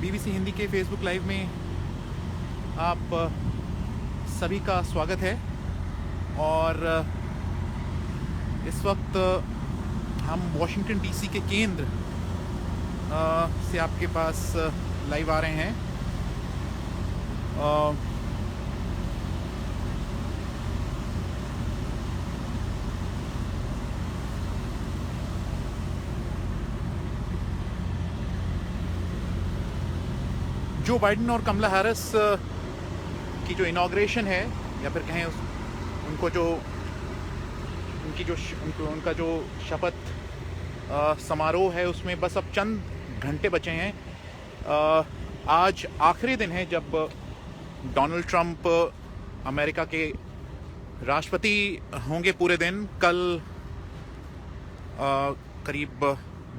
BBC Hindi के Facebook live में आप सभी का स्वागत है। और इस वक्त हम वॉशिंगटन डीसी के केंद्र से आपके पास लाइव आ रहे हैं। जो बाइडेन और कमला हैरिस की जो इनॉग्रेशन है, या फिर कहें उनका जो शपथ समारोह है, उसमें बस अब चंद घंटे बचे हैं। आज आखिरी दिन है जब डोनाल्ड ट्रंप अमेरिका के राष्ट्रपति होंगे पूरे दिन। कल करीब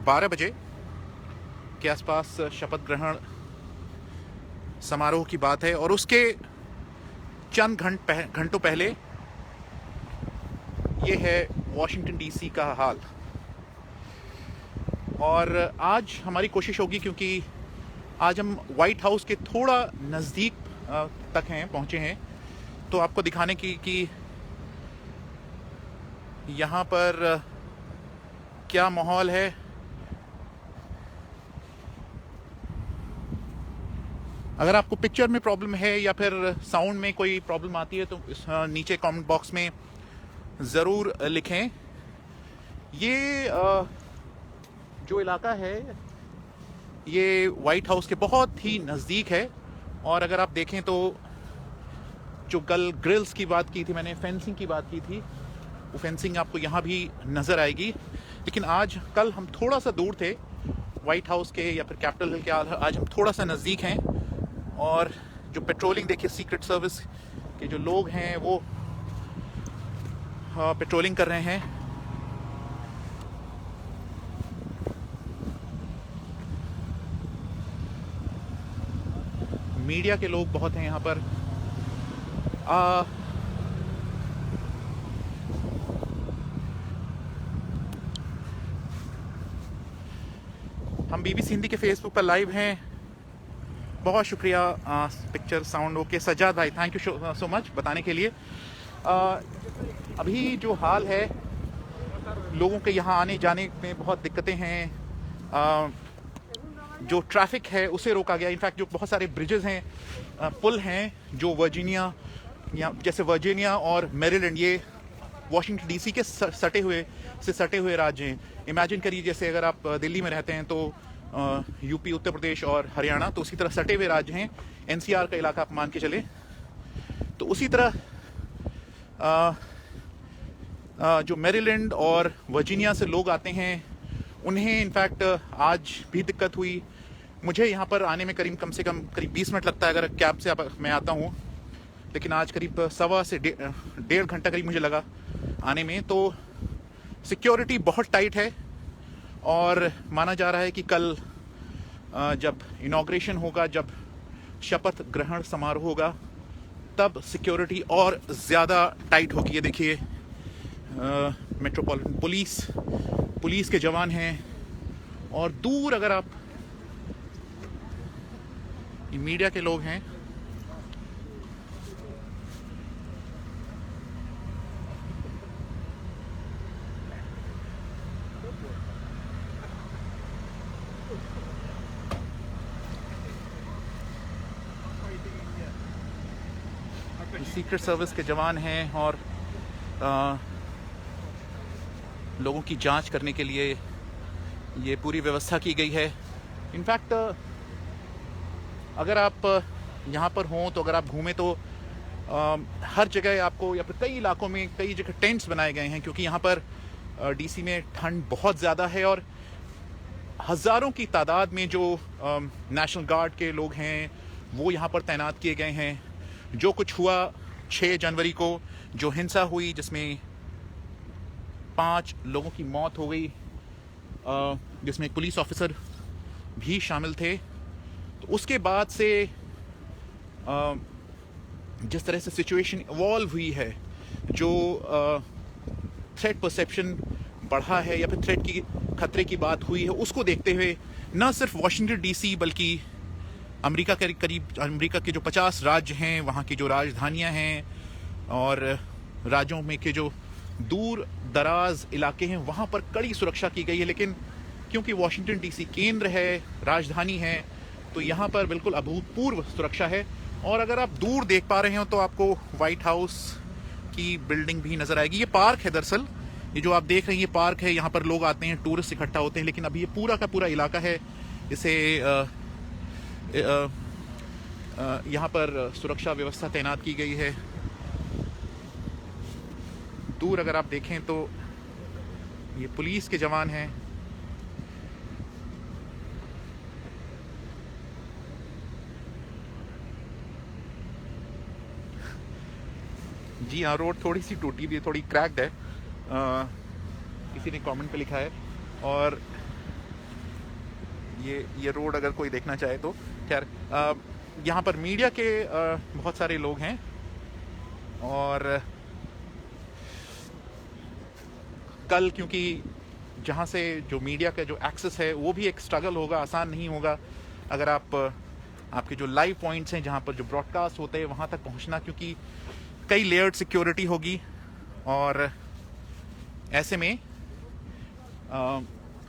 12 बजे के आसपास शपथ ग्रहण समारोह की बात है, और उसके चंद घंटों पहले ये है वॉशिंगटन डीसी का हाल। और आज हमारी कोशिश होगी, क्योंकि आज हम वाइट हाउस के थोड़ा नज़दीक तक पहुंचे हैं, तो आपको दिखाने की कि यहाँ पर क्या माहौल है। अगर आपको पिक्चर में प्रॉब्लम है या फिर साउंड में कोई प्रॉब्लम आती है तो नीचे कमेंट बॉक्स में ज़रूर लिखें। ये जो इलाका है ये वाइट हाउस के बहुत ही नज़दीक है। और अगर आप देखें तो जो कल ग्रिल्स की बात की थी मैंने, फेंसिंग की बात की थी, वो फेंसिंग आपको यहाँ भी नज़र आएगी। लेकिन कल हम थोड़ा सा दूर थे वाइट हाउस के या फिर कैपिटल हिल के। आज हम थोड़ा सा नज़दीक हैं। और जो पेट्रोलिंग देखिए, सीक्रेट सर्विस के जो लोग हैं वो पेट्रोलिंग कर रहे हैं। मीडिया के लोग बहुत हैं यहाँ पर। हम बीबीसी हिंदी के फेसबुक पर लाइव हैं। बहुत शुक्रिया। Picture sound okay. सजाद भाई, थैंक यू सो मच बताने के लिए। अभी जो हाल है, लोगों के यहाँ आने जाने में बहुत दिक्कतें हैं। जो ट्रैफिक है उसे रोका गया। इनफैक्ट जो बहुत सारे ब्रिजेस हैं, पुल हैं, जो जैसे वर्जीनिया और मैरीलैंड, ये वॉशिंगटन डीसी के सटे हुए राज्य हैं। इमेजिन करिए जैसे अगर आप दिल्ली में रहते हैं तो यूपी, उत्तर प्रदेश और हरियाणा, तो उसी तरह सटे हुए राज्य हैं। एनसीआर का इलाका आप मान के चले। तो उसी तरह जो मैरीलैंड और वर्जीनिया से लोग आते हैं, उन्हें इनफैक्ट आज भी दिक्कत हुई। मुझे यहाँ पर आने में कम से कम 20 मिनट लगता है अगर कैब से मैं आता हूँ, लेकिन आज करीब सवा से डेढ़ घंटा करीब मुझे लगा आने में। तो सिक्योरिटी बहुत टाइट है, और माना जा रहा है कि कल जब इनॉग्रेशन होगा, जब शपथ ग्रहण समारोह होगा, तब सिक्योरिटी और ज़्यादा टाइट होगी। ये देखिए, मेट्रोपॉलिटन पुलिस के जवान हैं, और दूर अगर आप मीडिया के लोग हैं। सीक्रेट सर्विस के जवान हैं, और लोगों की जांच करने के लिए ये पूरी व्यवस्था की गई है। इनफैक्ट अगर आप यहाँ पर हों, तो अगर आप घूमें तो हर जगह आपको, या फिर कई इलाकों में कई जगह टेंट्स बनाए गए हैं, क्योंकि यहाँ पर डीसी में ठंड बहुत ज़्यादा है। और हज़ारों की तादाद में जो नेशनल गार्ड के लोग हैं वो यहाँ पर तैनात किए गए हैं। जो कुछ हुआ 6 जनवरी को, जो हिंसा हुई जिसमें 5 लोगों की मौत हो गई, जिसमें एक पुलिस ऑफिसर भी शामिल थे, तो उसके बाद से जिस तरह से सिचुएशन इवॉल्व हुई है, जो थ्रेट परसेप्शन बढ़ा है या फिर थ्रेट की खतरे की बात हुई है, उसको देखते हुए न सिर्फ वॉशिंगटन डीसी बल्कि अमेरिका के करीब, अमेरिका के जो 50 राज्य हैं, वहाँ की जो राजधानियाँ हैं और राज्यों में के जो दूर दराज इलाके हैं, वहाँ पर कड़ी सुरक्षा की गई है। लेकिन क्योंकि वॉशिंगटन डीसी केंद्र है, राजधानी है, तो यहाँ पर बिल्कुल अभूतपूर्व सुरक्षा है। और अगर आप दूर देख पा रहे हो तो आपको व्हाइट हाउस की बिल्डिंग भी नज़र आएगी। ये पार्क है दरअसल, ये जो आप देख रहे हैं ये पार्क है। यहाँ पर लोग आते हैं, टूरिस्ट इकट्ठा होते हैं, लेकिन अभी ये पूरा का पूरा इलाका है, इसे यहाँ पर सुरक्षा व्यवस्था तैनात की गई है। दूर अगर आप देखें तो ये पुलिस के जवान हैं। जी हाँ, रोड थोड़ी सी टूटी हुई है, थोड़ी क्रैक्ड है, किसी ने कमेंट पे लिखा है। और ये रोड अगर कोई देखना चाहे तो खैर, यहाँ पर मीडिया के बहुत सारे लोग हैं और कल क्योंकि जहाँ से जो मीडिया का जो एक्सेस है वो भी एक स्ट्रगल होगा, आसान नहीं होगा। अगर आपके जो लाइव पॉइंट्स हैं जहाँ पर जो ब्रॉडकास्ट होते हैं वहाँ तक पहुँचना, क्योंकि कई लेयर्ड सिक्योरिटी होगी और ऐसे में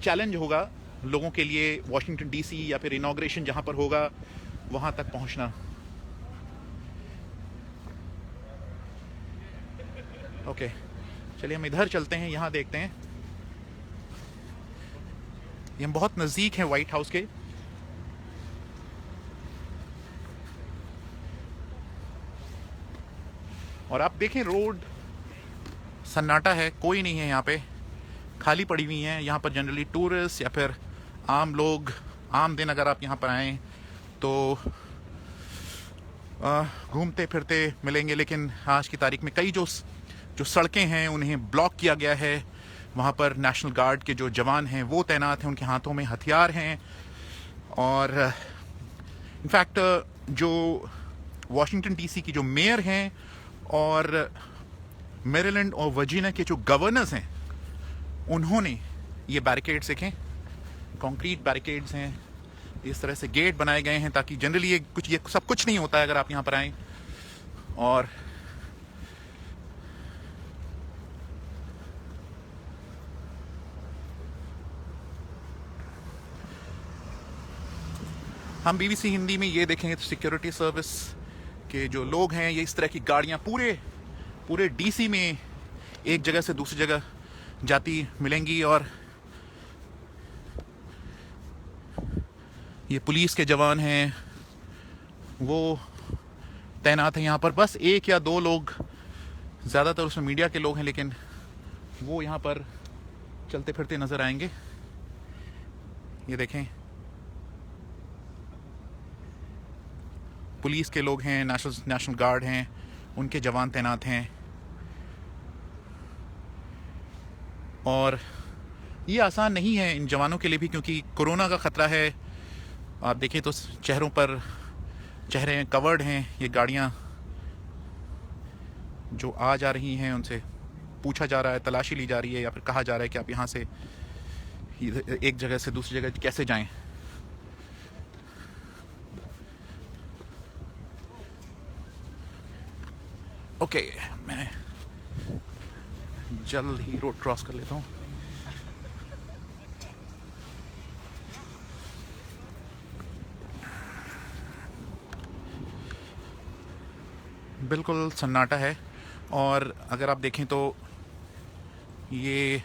चैलेंज होगा लोगों के लिए वॉशिंगटन डीसी या फिर इनॉग्रेशन जहाँ पर होगा वहाँ तक पहुँचना। ओके, चलिए हम इधर चलते हैं, यहाँ देखते हैं। ये हम बहुत नज़दीक हैं व्हाइट हाउस के। और आप देखें रोड सन्नाटा है, कोई नहीं है यहाँ पे, खाली पड़ी हुई हैं। यहाँ पर जनरली टूरिस्ट या फिर आम लोग, आम दिन अगर आप यहाँ पर आएँ तो घूमते फिरते मिलेंगे, लेकिन आज की तारीख में कई जो सड़कें हैं उन्हें ब्लॉक किया गया है। वहाँ पर नेशनल गार्ड के जो जवान हैं वो तैनात हैं, उनके हाथों में हथियार हैं। और इनफैक्ट जो वॉशिंगटन डीसी की जो मेयर हैं और मेरीलैंड और वर्जीनिया के जो गवर्नर्स हैं, उन्होंने ये बैरिकेड्स देखें, कंक्रीट बैरिकेड्स हैं, इस तरह से गेट बनाए गए हैं ताकि जनरली ये सब कुछ नहीं होता है अगर आप यहाँ पर आएँ। और हम बीबीसी हिंदी में ये देखेंगे तो सिक्योरिटी सर्विस के जो लोग हैं, ये इस तरह की गाड़ियाँ पूरे डीसी में एक जगह से दूसरी जगह जाती मिलेंगी। और ये पुलिस के जवान हैं, वो तैनात हैं यहाँ पर। बस एक या दो लोग, ज़्यादातर उसमें मीडिया के लोग हैं, लेकिन वो यहाँ पर चलते फिरते नज़र आएंगे। ये देखें, पुलिस के लोग हैं, नेशनल गार्ड हैं, उनके जवान तैनात हैं। और ये आसान नहीं है इन जवानों के लिए भी, क्योंकि कोरोना का ख़तरा है। आप देखें तो चेहरों पर चेहरे कवर्ड हैं। ये गाड़ियाँ जो आ जा रही हैं उनसे पूछा जा रहा है, तलाशी ली जा रही है, या फिर कहा जा रहा है कि आप यहाँ से एक जगह से दूसरी जगह कैसे जाएं। ओके, मैं जल्द ही रोड क्रॉस कर लेता हूँ। बिल्कुल सन्नाटा है। और अगर आप देखें तो ये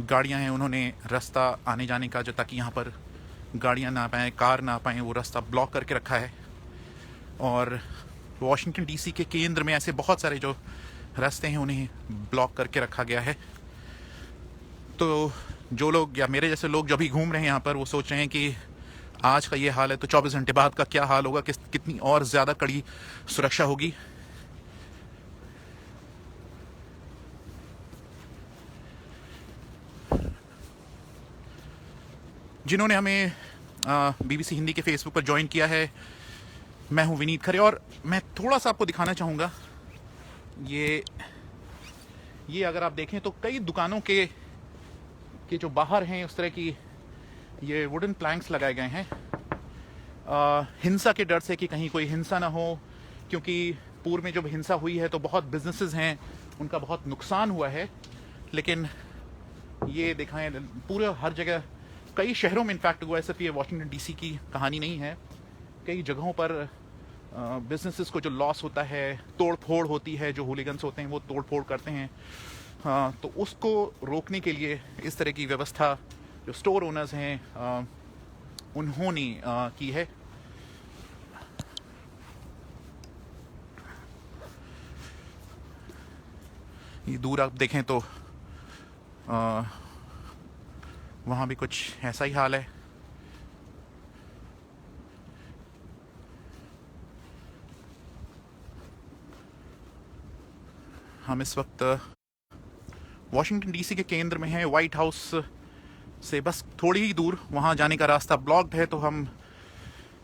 गाड़ियां हैं, उन्होंने रास्ता आने जाने का, जो ताकि यहाँ पर गाड़ियां ना पाएँ, कार ना पाएँ, वो रास्ता ब्लॉक करके रखा है। और वॉशिंगटन डीसी के केंद्र में ऐसे बहुत सारे जो रास्ते हैं उन्हें ब्लॉक करके रखा गया है। तो जो लोग या मेरे जैसे लोग जो भी घूम रहे हैं यहाँ पर, वो सोच रहे हैं कि आज का ये हाल है तो 24 घंटे बाद का क्या हाल होगा, कितनी और ज़्यादा कड़ी सुरक्षा होगी। जिन्होंने हमें बीबीसी हिंदी के फेसबुक पर ज्वाइन किया है, मैं हूं विनीत खरे। और मैं थोड़ा सा आपको दिखाना चाहूँगा, ये अगर आप देखें तो कई दुकानों के जो बाहर हैं उस तरह की ये वुडन प्लैंक्स लगाए गए हैं हिंसा के डर से कि कहीं कोई हिंसा ना हो, क्योंकि पूर्व में जब हिंसा हुई है तो बहुत बिजनेसेस हैं उनका बहुत नुकसान हुआ है। लेकिन ये दिखाएं पूरे हर जगह, कई शहरों में इनफैक्ट हुआ है, सिर्फ ये वाशिंगटन डीसी की कहानी नहीं है। कई जगहों पर बिजनेसेस को जो लॉस होता है, तोड़ फोड़ होती है, जो हुलिगन्स होते हैं वो तोड़ फोड़ करते हैं, तो उसको रोकने के लिए इस तरह की व्यवस्था जो स्टोर ओनर्स हैं उन्होंने की है। ये दूर आप देखें तो वहाँ भी कुछ ऐसा ही हाल है। हम इस वक्त वॉशिंगटन डीसी के केंद्र में हैं। वाइट हाउस से बस थोड़ी ही दूर वहाँ जाने का रास्ता ब्लॉक्ड है। तो हम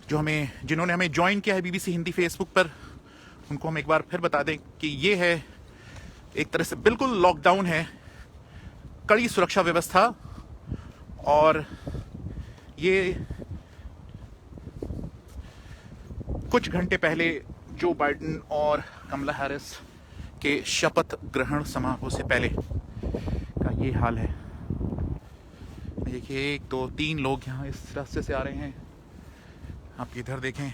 जिन्होंने हमें ज्वाइन किया है बीबीसी हिंदी फेसबुक पर, उनको हम एक बार फिर बता दें कि ये है एक तरह से बिल्कुल लॉकडाउन है, कड़ी सुरक्षा व्यवस्था। और ये कुछ घंटे पहले जो बाइडेन और कमला हैरिस के शपथ ग्रहण समारोह से पहले का ये हाल है। देखिए 1 2 3 लोग यहाँ इस रास्ते से आ रहे हैं। आप इधर देखें,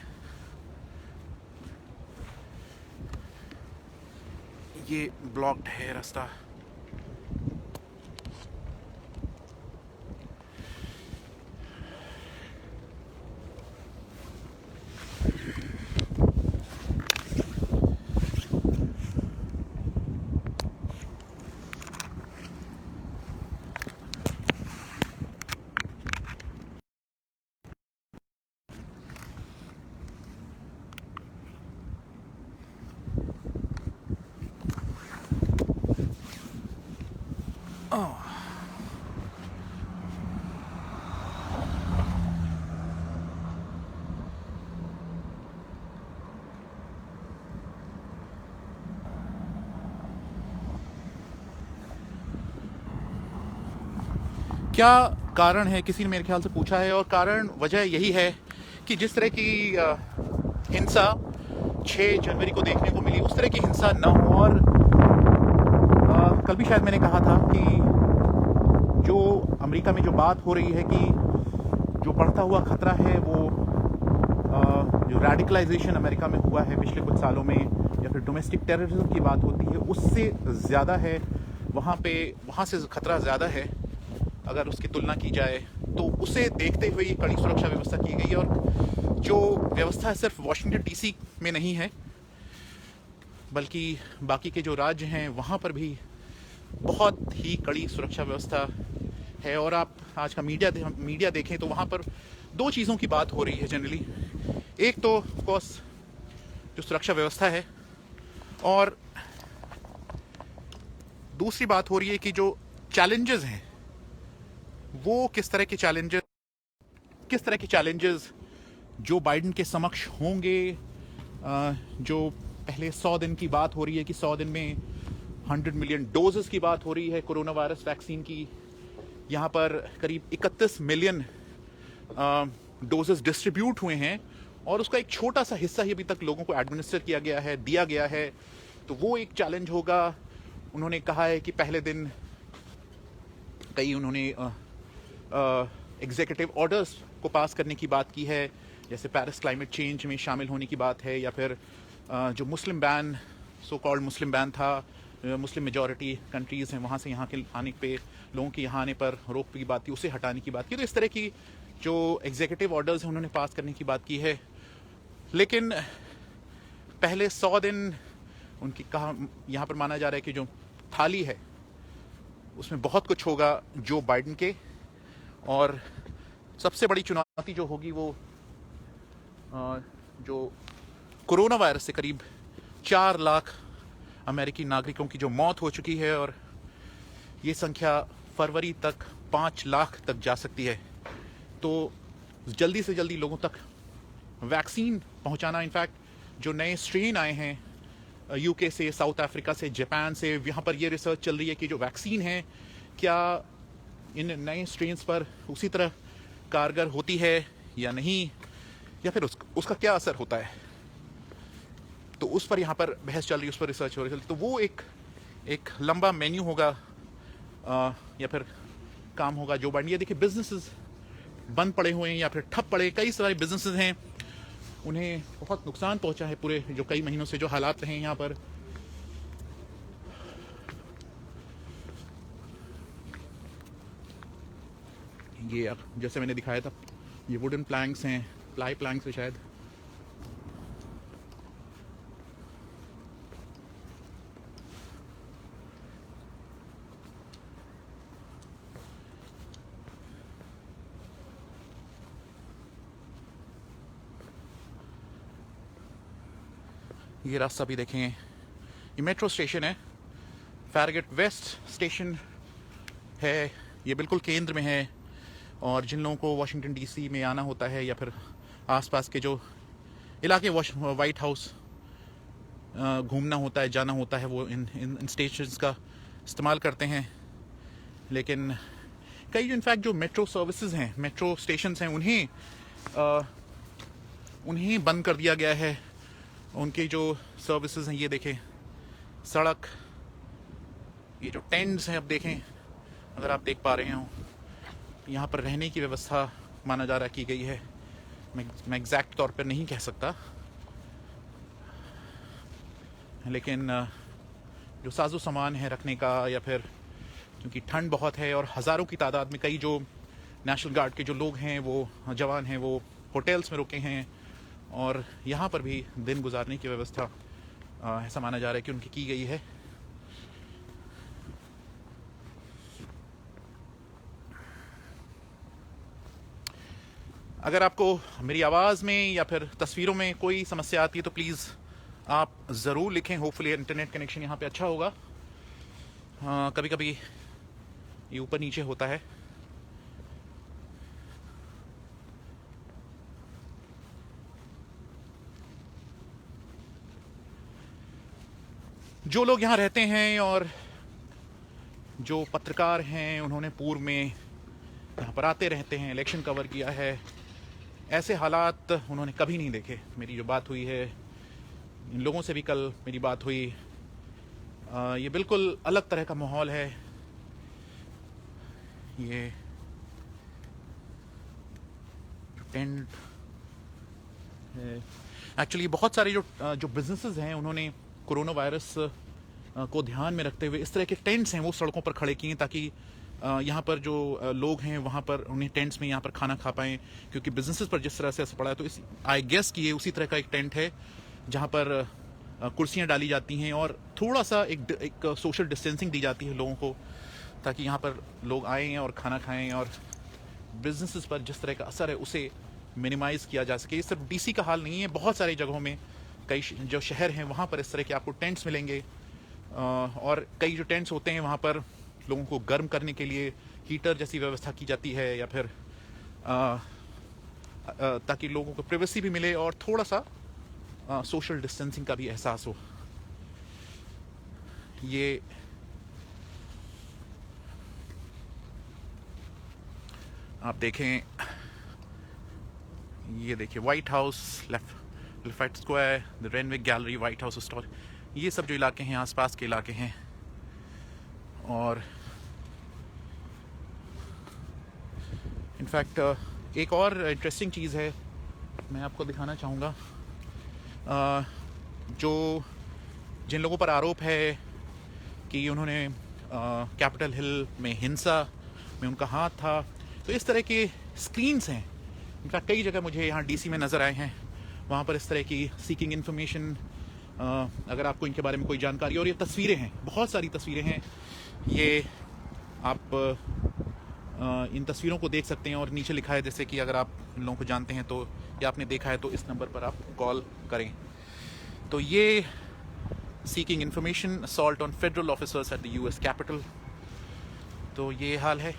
ये ब्लॉक्ड है रास्ता। क्या कारण है, किसी ने मेरे ख्याल से पूछा है, और कारण वजह यही है कि जिस तरह की हिंसा 6 जनवरी को देखने को मिली, उस तरह की हिंसा न हो। और कल भी शायद मैंने कहा था कि जो अमेरिका में जो बात हो रही है कि जो बढ़ता हुआ खतरा है वो जो रेडिकलाइजेशन अमेरिका में हुआ है पिछले कुछ सालों में, या फिर डोमेस्टिक टेररिज्म की बात होती है, उससे ज़्यादा है। वहाँ से खतरा ज़्यादा है अगर उसकी तुलना की जाए। तो उसे देखते हुए ये कड़ी सुरक्षा व्यवस्था की गई है। और जो व्यवस्था है सिर्फ वाशिंगटन डीसी में नहीं है, बल्कि बाकी के जो राज्य हैं वहाँ पर भी बहुत ही कड़ी सुरक्षा व्यवस्था है। और आप आज का मीडिया देखें तो वहाँ पर 2 चीज़ों की बात हो रही है जनरली। एक तो ऑफकोर्स जो सुरक्षा व्यवस्था है, और दूसरी बात हो रही है कि जो चैलेंजेस हैं वो किस तरह के चैलेंजेस जो बाइडेन के समक्ष होंगे। जो पहले 100 दिन की बात हो रही है कि 100 दिन में 100 मिलियन डोजेस की बात हो रही है कोरोना वायरस वैक्सीन की। यहाँ पर करीब 31 मिलियन डोजेस डिस्ट्रीब्यूट हुए हैं, और उसका एक छोटा सा हिस्सा ही अभी तक लोगों को एडमिनिस्टर दिया गया है। तो वो एक चैलेंज होगा। उन्होंने कहा है कि पहले दिन उन्होंने एग्जीक्यूटिव ऑर्डर्स को पास करने की बात की है, जैसे पेरिस क्लाइमेट चेंज में शामिल होने की बात है, या फिर जो मुस्लिम बैन, सो कॉल्ड मुस्लिम बैन था, मुस्लिम मेजॉरिटी कंट्रीज़ हैं वहाँ से यहाँ के आने पे, लोगों के यहाँ आने पर रोक की बात थी, उसे हटाने की बात की। तो इस तरह की जो एग्जीक्यूटिव ऑर्डर्स हैं उन्होंने पास करने की बात की है। लेकिन पहले 100 दिन उनकी यहाँ पर माना जा रहा है कि जो थाली है उसमें बहुत कुछ होगा जो बाइडेन के। और सबसे बड़ी चुनौती जो होगी वो जो कोरोना वायरस से करीब 4 लाख अमेरिकी नागरिकों की जो मौत हो चुकी है, और ये संख्या फरवरी तक 5 लाख तक जा सकती है। तो जल्दी से जल्दी लोगों तक वैक्सीन पहुंचाना, इनफैक्ट जो नए स्ट्रेन आए हैं यूके से, साउथ अफ्रीका से, जापान से, यहाँ पर ये रिसर्च चल रही है कि जो वैक्सीन है क्या इन नए स्ट्रेन्स पर उसी तरह कारगर होती है या नहीं, या फिर उसका क्या असर होता है, तो उस पर यहाँ पर बहस चल रही है, उस पर रिसर्च हो रही है। तो वो एक लंबा मेन्यू होगा या फिर काम होगा जो बाइडेन। ये देखिए बिजनेसेस बंद पड़े हुए हैं या फिर ठप पड़े, कई सारे बिजनेसेस हैं, उन्हें बहुत नुकसान पहुंचा है पूरे जो कई महीनों से जो हालात रहे हैं यहाँ पर। ये अब जैसे मैंने दिखाया था, ये वुडन प्लैंक्स हैं, प्लाई प्लैंक्स है शायद। ये रास्ता भी देखें, ये मेट्रो स्टेशन है, फैरगेट वेस्ट स्टेशन है, ये बिल्कुल केंद्र में है। और जिन लोगों को वाशिंगटन डीसी में आना होता है या फिर आसपास के जो इलाके वाइट हाउस घूमना होता है, जाना होता है, वो इन स्टेशंस का इस्तेमाल करते हैं। लेकिन कई जो इनफैक्ट जो मेट्रो सर्विसेज हैं, मेट्रो स्टेशंस हैं, उन्हें बंद कर दिया गया है। उनके जो सर्विसेज हैं, ये देखें सड़क, ये जो टेंट्स हैं, अब देखें अगर आप देख पा रहे हो, यहाँ पर रहने की व्यवस्था माना जा रहा की गई है। मैं एग्जैक्ट तौर पर नहीं कह सकता, लेकिन जो साजो सामान है रखने का, या फिर क्योंकि ठंड बहुत है और हज़ारों की तादाद में कई जो नेशनल गार्ड के जो लोग हैं, वो जवान हैं, वो होटल्स में रुके हैं और यहाँ पर भी दिन गुजारने की व्यवस्था ऐसा माना जा रहा है कि उनकी की गई है। अगर आपको मेरी आवाज़ में या फिर तस्वीरों में कोई समस्या आती है तो प्लीज़ आप ज़रूर लिखें। होपफुली इंटरनेट कनेक्शन यहाँ पे अच्छा होगा। कभी कभी ये ऊपर नीचे होता है। जो लोग यहाँ रहते हैं और जो पत्रकार हैं, उन्होंने पूर्व में यहाँ पर आते रहते हैं, इलेक्शन कवर किया है, ऐसे हालात उन्होंने कभी नहीं देखे। मेरी जो बात हुई है, इन लोगों से भी कल मेरी बात हुई, ये बिल्कुल अलग तरह का माहौल है। ये टेंट है, एक्चुअली बहुत सारे जो बिजनेसेस हैं, उन्होंने कोरोना वायरस को ध्यान में रखते हुए इस तरह के टेंट्स हैं वो सड़कों पर खड़े किए, ताकि यहाँ पर जो लोग हैं वहाँ पर उन्हें टेंट्स में यहाँ पर खाना खा पाएँ, क्योंकि बिजनेसेस पर जिस तरह से असर पड़ा है। तो इस आई गेस कि ये उसी तरह का एक टेंट है जहाँ पर कुर्सियाँ डाली जाती हैं और थोड़ा सा एक सोशल डिस्टेंसिंग दी जाती है लोगों को, ताकि यहाँ पर लोग आएँ और खाना खाएँ और बिजनेसेस पर जिस तरह का असर है उसे मिनिमाइज़ किया जा सके। ये सिर्फ डीसी का हाल नहीं है, बहुत सारी जगहों में, कई जो शहर हैं वहाँ पर इस तरह के आपको टेंट्स मिलेंगे। और कई जो टेंट्स होते हैं वहाँ पर लोगों को गर्म करने के लिए हीटर जैसी व्यवस्था की जाती है, या फिर ताकि लोगों को प्राइवेसी भी मिले और थोड़ा सा सोशल डिस्टेंसिंग का भी एहसास हो। ये आप देखें, ये देखिए White House, left square, the Renwick Gallery, White House store, ये सब जो इलाके हैं आसपास के इलाके हैं। और इनफैक्ट एक और इंटरेस्टिंग चीज़ है मैं आपको दिखाना चाहूँगा। जिन लोगों पर आरोप है कि उन्होंने कैपिटल हिल में हिंसा में उनका हाथ था, तो इस तरह के स्क्रीन्स हैं। इनफैक्ट कई जगह मुझे यहाँ डीसी में नज़र आए हैं, वहाँ पर इस तरह की सीकिंग इन्फॉर्मेशन, अगर आपको इनके बारे में कोई जानकारी। और ये तस्वीरें हैं, बहुत सारी तस्वीरें हैं, ये आप इन तस्वीरों को देख सकते हैं। और नीचे लिखा है जैसे कि अगर आप इन लोगों को जानते हैं तो या आपने देखा है तो इस नंबर पर आप कॉल करें। तो ये seeking information, assault on federal officers at the US Capitol, तो ये हाल है।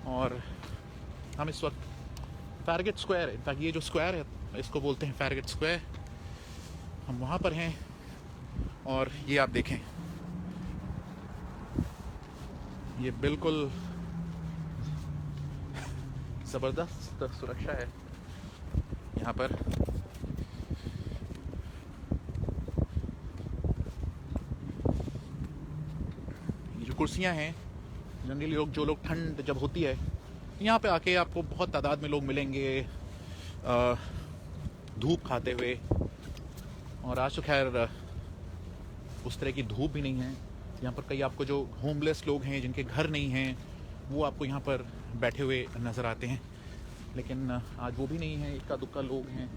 और हम इस वक्त फैरगेट स्क्वायर है, इनफैक्ट ये जो स्क्वायर है इसको बोलते हैं फैरगेट स्क्वायर, हम वहाँ पर हैं। और ये आप देखें, ये बिल्कुल ज़बरदस्त सुरक्षा है यहाँ पर। ये जो कुर्सियाँ हैं, जनरली जो लोग ठंड जब होती है यहाँ पे आके आपको बहुत तादाद में लोग मिलेंगे धूप खाते हुए। और आज तो खैर उस तरह की धूप भी नहीं है यहाँ पर। कई आपको जो होमलेस लोग हैं जिनके घर नहीं हैं वो आपको यहाँ पर बैठे हुए नज़र आते हैं, लेकिन आज वो भी नहीं है। इक्का दुक्का लोग हैं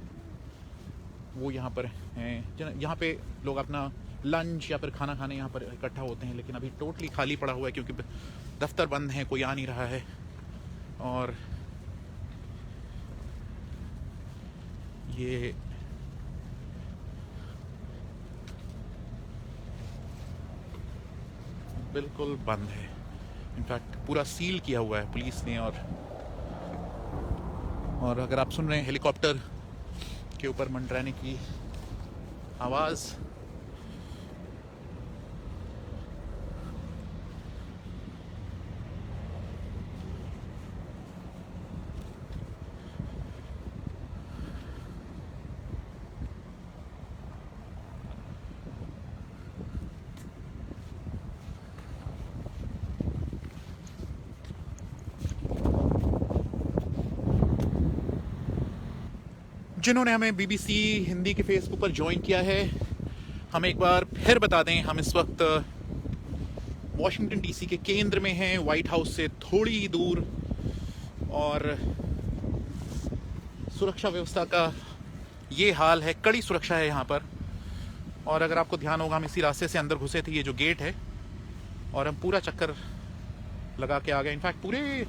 वो यहाँ पर हैं। यहाँ पे लोग अपना लंच या फिर खाना खाने यहाँ पर इकट्ठा होते हैं, लेकिन अभी टोटली खाली पड़ा हुआ है क्योंकि दफ्तर बंद है, कोई आ नहीं रहा है। और ये बिल्कुल बंद है, इनफैक्ट पूरा सील किया हुआ है पुलिस ने। और अगर आप सुन रहे हैं हेलीकॉप्टर के ऊपर मंडराने की आवाज़, जिन्होंने हमें बीबीसी हिंदी के फेसबुक पर ज्वाइन किया है, हम एक बार फिर बता दें, हम इस वक्त वॉशिंगटन डीसी के केंद्र में हैं, वाइट हाउस से थोड़ी ही दूर। और सुरक्षा व्यवस्था का ये हाल है, कड़ी सुरक्षा है यहाँ पर। और अगर आपको ध्यान होगा, हम इसी रास्ते से अंदर घुसे थे, ये जो गेट है, और हम पूरा चक्कर लगा के आ गए। इनफैक्ट पूरे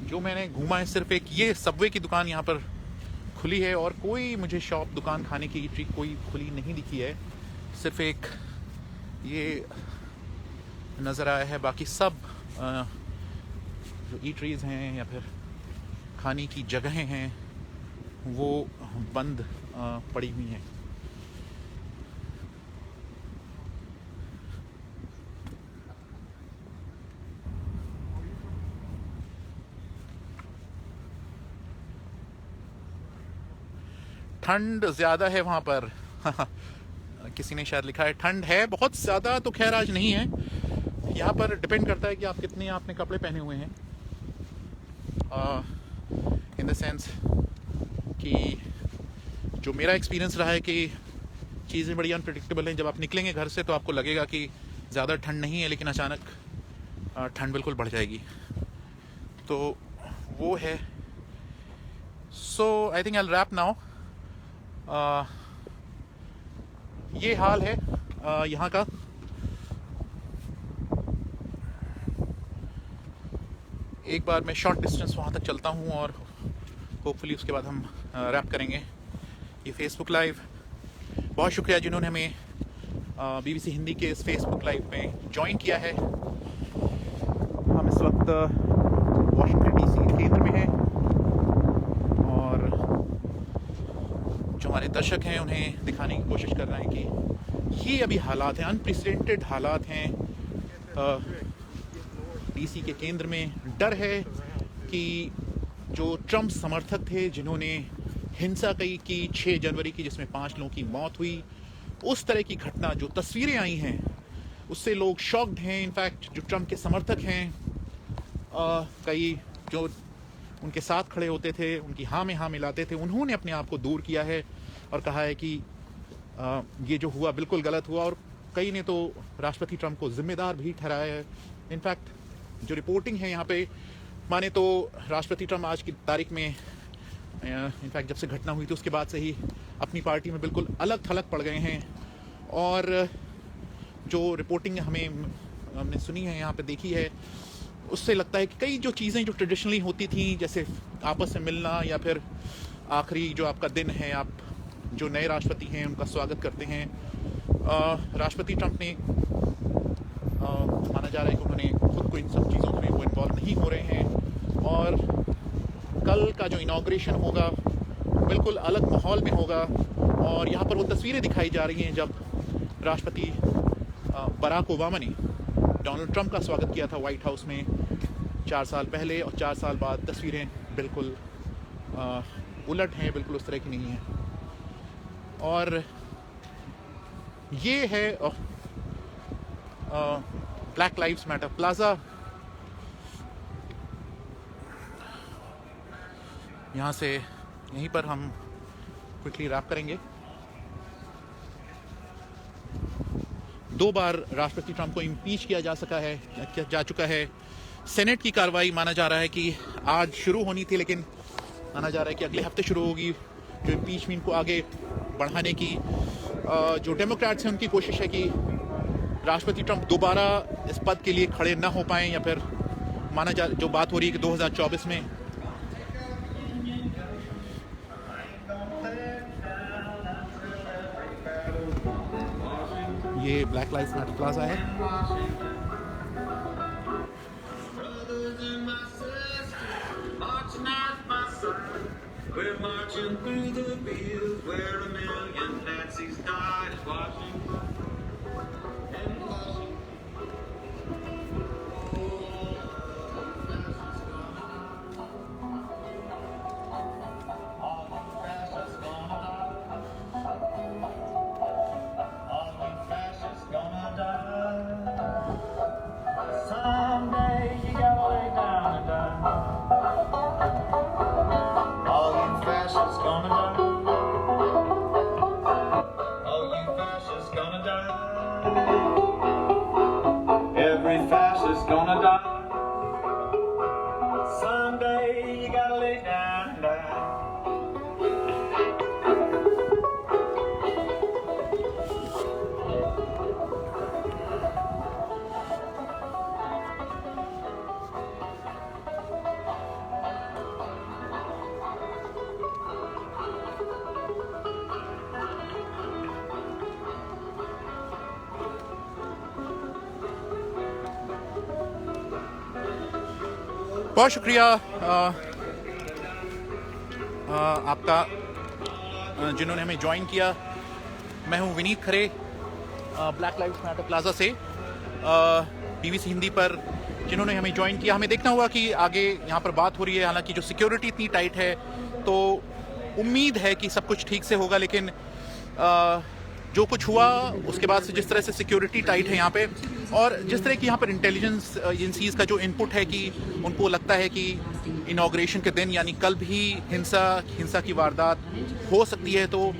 जो मैंने घूमा है, सिर्फ एक ये सबवे की दुकान यहाँ पर खुली है और कोई मुझे शॉप, दुकान, खाने की ईटरी कोई खुली नहीं दिखी है। सिर्फ एक ये नज़र आया है, बाकी सब जो ईटरीज़ हैं या फिर खाने की जगहें हैं वो बंद पड़ी हुई हैं। ठंड ज़्यादा है वहाँ पर किसी ने शायद लिखा है ठंड है बहुत ज़्यादा, तो खैर आज नहीं है। यहाँ पर डिपेंड करता है कि आप कितने आपने कपड़े पहने हुए हैं, इन द सेंस कि जो मेरा एक्सपीरियंस रहा है कि चीज़ें बड़ी अनप्रेडिक्टेबल हैं। जब आप निकलेंगे घर से तो आपको लगेगा कि ज़्यादा ठंड नहीं है, लेकिन अचानक ठंड बिल्कुल बढ़ जाएगी। तो वो है। So I think I will wrap now. ये हाल है यहाँ का। एक बार मैं शॉर्ट डिस्टेंस वहाँ तक चलता हूँ और होपफुली उसके बाद हम रैप करेंगे ये फेसबुक लाइव। बहुत शुक्रिया जिन्होंने हमें बीबीसी हिंदी के इस फेसबुक लाइव में ज्वाइन किया है। हम इस वक्त वॉशिंगटन डीसी केंद्र में हैं और जो हमारे दर्शक हैं उन्हें दिखाने की कोशिश कर रहे हैं कि ये अभी हालात हैं, अनप्रेसिडेंटेड हालात हैं डीसी के केंद्र में। डर है कि जो ट्रंप समर्थक थे जिन्होंने हिंसा की 6 जनवरी की, जिसमें 5 लोगों की मौत हुई, उस तरह की घटना जो तस्वीरें आई हैं उससे लोग शॉक्ड हैं। इनफैक्ट जो ट्रंप के समर्थक हैं, कई जो उनके साथ खड़े होते थे, उनकी हाँ में हाँ मिलाते थे, उन्होंने अपने आप को दूर किया है और कहा है कि ये जो हुआ बिल्कुल गलत हुआ। और कई ने तो राष्ट्रपति ट्रंप को जिम्मेदार भी ठहराया है। इनफैक्ट जो रिपोर्टिंग है यहाँ पे माने तो राष्ट्रपति ट्रंप आज की तारीख में इनफैक्ट जब से घटना हुई थी उसके बाद से ही अपनी पार्टी में बिल्कुल अलग थलग पड़ गए हैं। और जो रिपोर्टिंग हमने सुनी है, यहाँ पे देखी है, उससे लगता है कि कई जो चीज़ें जो ट्रेडिशनली होती थी, जैसे आपस में मिलना या फिर आखिरी जो आपका दिन है, आप जो नए राष्ट्रपति हैं उनका स्वागत करते हैं, राष्ट्रपति ट्रंप ने माना जा रहा है कि उन्होंने खुद को इन सब चीज़ों में वो इन्वॉल्व नहीं हो रहे हैं। और कल का जो इनॉग्रेशन होगा बिल्कुल अलग माहौल में होगा। और यहाँ पर वो तस्वीरें दिखाई जा रही हैं जब राष्ट्रपति बराक ओबामा ने डोनाल्ड ट्रंप का स्वागत किया था वाइट हाउस में 4 साल पहले, और 4 साल बाद तस्वीरें बिल्कुल उलट हैं, बिल्कुल उस तरह की नहीं है। और ये है ब्लैक लाइव्स मैटर प्लाज़ा। यहाँ से यहीं पर हम क्विकली रैप करेंगे। 2 बार राष्ट्रपति ट्रंप को इम्पीच किया जा चुका है। सेनेट की कार्रवाई माना जा रहा है कि आज शुरू होनी थी, लेकिन माना जा रहा है कि अगले हफ्ते शुरू होगी, जो इम्पीचमेंट को आगे बढ़ाने की जो डेमोक्रेट्स हैं उनकी कोशिश है कि राष्ट्रपति ट्रंप दोबारा इस पद के लिए खड़े ना हो पाएं, या फिर जो बात हो रही है कि 2024 में ये ब्लैक लाइव्स मैटर प्लाजा है। We're marching through the fields where a million Nazis died watching. Every fascist gonna die. Someday you gotta lay down and die. बहुत शुक्रिया आपका जिन्होंने हमें ज्वाइन किया। मैं हूं विनीत खरे ब्लैक लाइव्स मैटर प्लाजा से, बीबीसी हिंदी पर जिन्होंने हमें ज्वाइन किया। हमें देखना होगा कि आगे यहाँ पर बात हो रही है, हालांकि जो सिक्योरिटी इतनी टाइट है तो उम्मीद है कि सब कुछ ठीक से होगा, लेकिन जो कुछ हुआ उसके बाद से जिस तरह से सिक्योरिटी टाइट है यहाँ पे, और जिस तरह की यहाँ पर इंटेलिजेंस एजेंसीज का जो इनपुट है कि उनको लगता है कि इनॉग्रेशन के दिन यानी कल भी हिंसा की वारदात हो सकती है, तो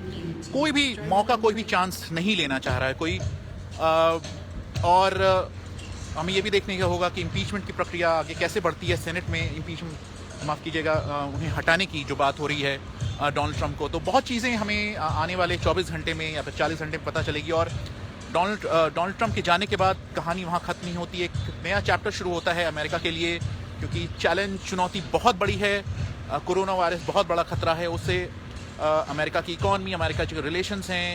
कोई भी मौका, कोई भी चांस नहीं लेना चाह रहा है कोई। और हमें ये भी देखने का होगा कि इम्पीचमेंट की प्रक्रिया आगे कैसे बढ़ती है। सेनेट में इम्पीचमेंट, माफ़ कीजिएगा, उन्हें हटाने की जो बात हो रही है डोनाल्ड ट्रंप को, तो बहुत चीज़ें हमें आने वाले 24 घंटे में या फिर 40 घंटे में पता चलेगी। और डोनाल्ड ट्रंप के जाने के बाद कहानी वहाँ ख़त्म नहीं होती, एक नया चैप्टर शुरू होता है अमेरिका के लिए, क्योंकि चुनौती बहुत बड़ी है। कोरोना वायरस बहुत बड़ा खतरा है, उससे अमेरिका की इकॉनमी, अमेरिका के रिलेशंस हैं,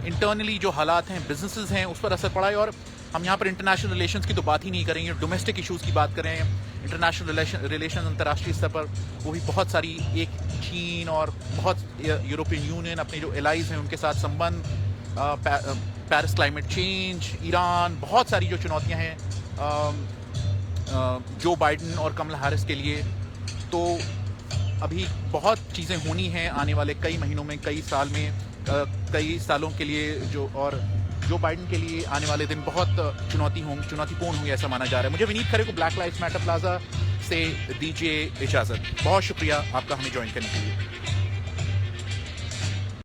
इंटरनली जो हालात हैं, बिजनेसेस हैं, उस पर असर पड़ा है। और हम यहाँ पर इंटरनेशनल रिलेशंस की तो बात ही नहीं करेंगे, डोमेस्टिक इश्यूज़ की बात करें, इंटरनेशनल रिलेशन अंतर्राष्ट्रीय स्तर पर वो भी बहुत सारी, एक चीन और बहुत यूरोपियन यूनियन अपने जो एलाइज हैं उनके साथ संबंध, पेरिस क्लाइमेट चेंज, ईरान, बहुत सारी जो चुनौतियाँ हैं जो बाइडन और कमला हैरिस के लिए। तो अभी बहुत चीज़ें होनी हैं आने वाले कई महीनों में, कई कई सालों के लिए, जो बाइडन के लिए आने वाले दिन बहुत चुनौतीपूर्ण होंगे ऐसा माना जा रहा है। मुझे विनीत खरे को ब्लैक लाइव्स मैटर प्लाजा से दीजिए इजाज़त। बहुत शुक्रिया आपका हमें ज्वाइन करने के लिए।